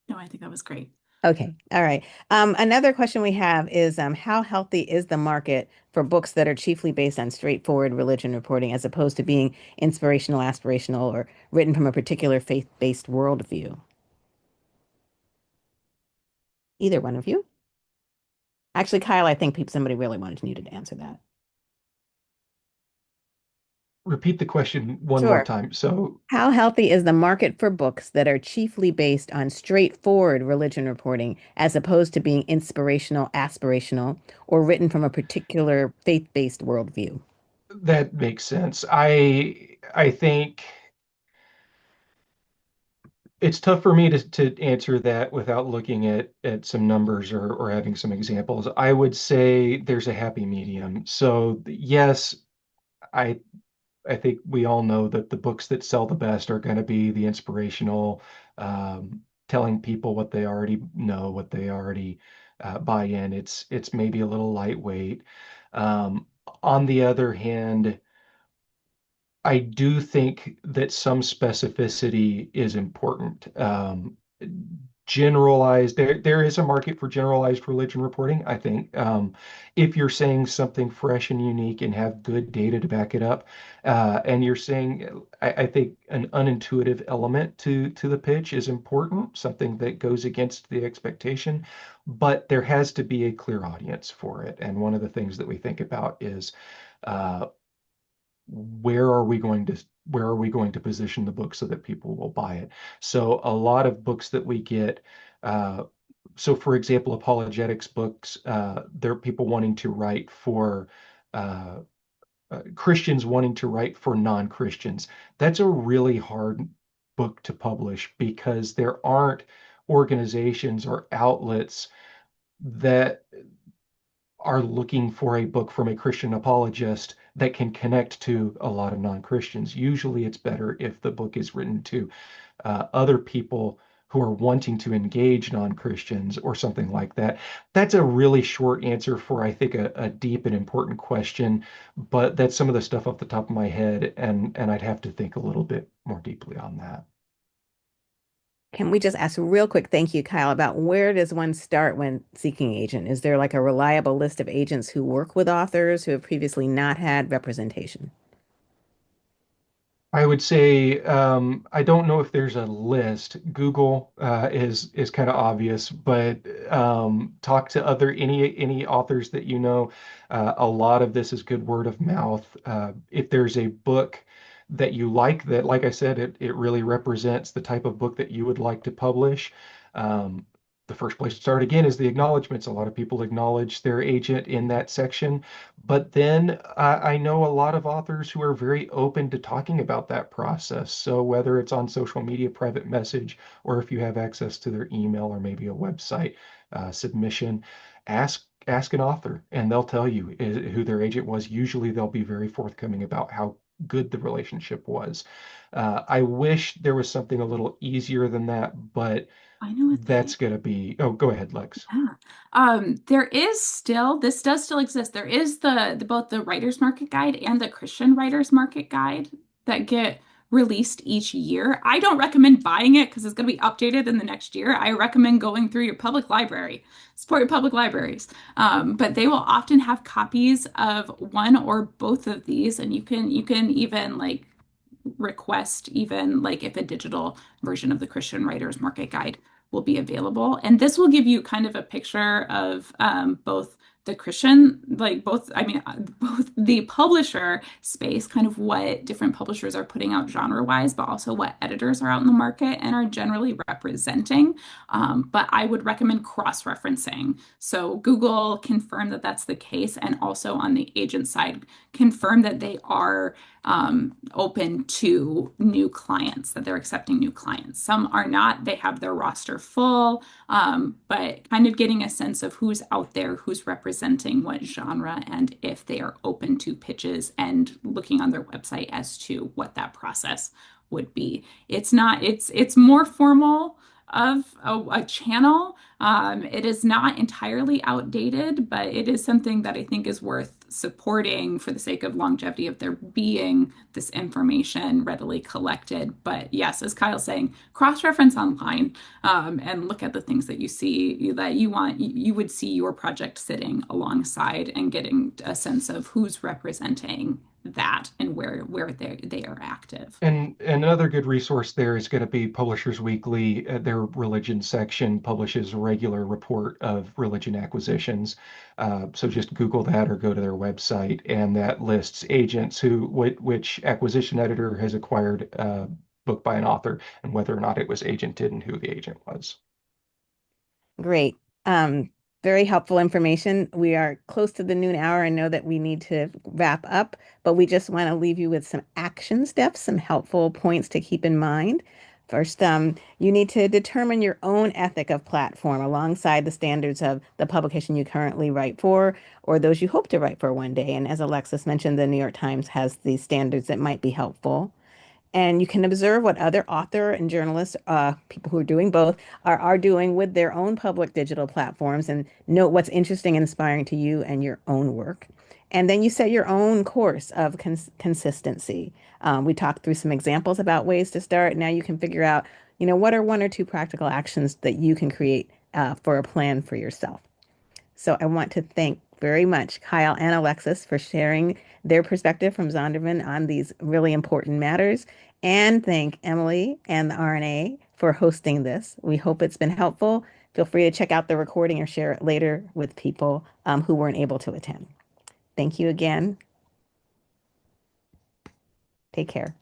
No, I think that was great. Okay, all right. Another question we have is how healthy is the market for books that are chiefly based on straightforward religion reporting as opposed to being inspirational, aspirational, or written from a particular faith-based worldview? Either one of you? Actually, Kyle, I think somebody really wanted you to answer that. Repeat the question one more Sure. time. So How healthy is the market for books that are chiefly based on straightforward religion reporting as opposed to being inspirational, aspirational, or written from a particular faith-based worldview? that makes sense. I think it's tough for me to answer that without looking at some numbers or having some examples. I would say there's a happy medium. So yes, I I think we all know that the books that sell the best are going to be the inspirational, telling people what they already know, what they already buy in. It's maybe a little lightweight. On the other hand, I do think that some specificity is important. Generalized, there is a market for generalized religion reporting, I think. If you're saying something fresh and unique and have good data to back it up, and you're saying, I think an unintuitive element to the pitch is important, something that goes against the expectation, but there has to be a clear audience for it. And one of the things that we think about is uh, where are we going to where are we going to position the book so that people will buy it? So a lot of books that we get, uh, so for example, apologetics books, there are people wanting to write for uh, Christians wanting to write for non-Christians. That's a really hard book to publish because there aren't organizations or outlets that are looking for a book from a Christian apologist that can connect to a lot of non-Christians. Usually it's better if the book is written to other people who are wanting to engage non-Christians or something like that. That's a really short answer for, I think, a deep and important question, but that's some of the stuff off the top of my head, and I'd have to think a little bit more deeply on that. Can we just ask a real quick thank you, Kyle, about where does one start when seeking agent? Is there like a reliable list of agents who work with authors who have previously not had representation? I would say I don't know if there's a list. Google is kind of obvious, but talk to any authors that you know. A lot of this is good word of mouth. If there's a book that you like, that, like I said, it really represents the type of book that you would like to publish. Um, the first place to start again is the acknowledgments. A lot of people acknowledge their agent in that section. But then I know a lot of authors who are very open to talking about that process. So whether it's on social media, private message, or if you have access to their email or maybe a website submission, ask an author and they'll tell you who their agent was. Usually they'll be very forthcoming about how good the relationship was. I wish there was something a little easier than that, but I know what that that's is. going to be, oh, go ahead, Lex. Yeah. There is still, this does still exist. There is the both the Writer's Market Guide and the Christian Writer's Market Guide that get released each year. I don't recommend buying it because it's going to be updated in the next year. I recommend going through your public library, support your public libraries. But they will often have copies of one or both of these, and you can even like request even like if a digital version of the Christian Writers Market Guide will be available. And this will give you kind of a picture of both the Christian, like both, I mean, both the publisher space, kind of what different publishers are putting out genre-wise, but also what editors are out in the market and are generally representing. But I would recommend cross-referencing. So Google confirm that that's the case, and also on the agent side, confirm that they are open to new clients, that they're accepting new clients. Some are not, they have their roster full, but kind of getting a sense of who's out there, who's representing what genre, and if they are open to pitches, and looking on their website as to what that process would be. It's not, it's more formal of a channel. It is not entirely outdated, but it is something that I think is worth supporting for the sake of longevity of there being this information readily collected. But yes, as Kyle's saying, cross-reference online, and look at the things that you see that you want, you would see your project sitting alongside, and getting a sense of who's representing that and where they are active. And another good resource there is going to be Publishers Weekly. Their religion section publishes a regular report of religion acquisitions. So just Google that or go to their website, and that lists agents which acquisition editor has acquired a book by an author, and whether or not it was agented and who the agent was. Great. Very helpful information. We are close to the noon hour and know that we need to wrap up, but we just want to leave you with some action steps, some helpful points to keep in mind. First, you need to determine your own ethic of platform alongside the standards of the publication you currently write for, or those you hope to write for one day. And as Alexis mentioned, the New York Times has these standards that might be helpful. And you can observe what other author and journalists, people who are doing both, are doing with their own public digital platforms, and note what's interesting and inspiring to you and your own work. And then you set your own course of consistency. We talked through some examples about ways to start. Now you can figure out, what are one or two practical actions that you can create for a plan for yourself. So I want to thank very much Kyle and Alexis for sharing their perspective from Zondervan on these really important matters, and thank Emily and the RNA for hosting this. We hope it's been helpful. Feel free to check out the recording or share it later with people who weren't able to attend. Thank you again. Take care.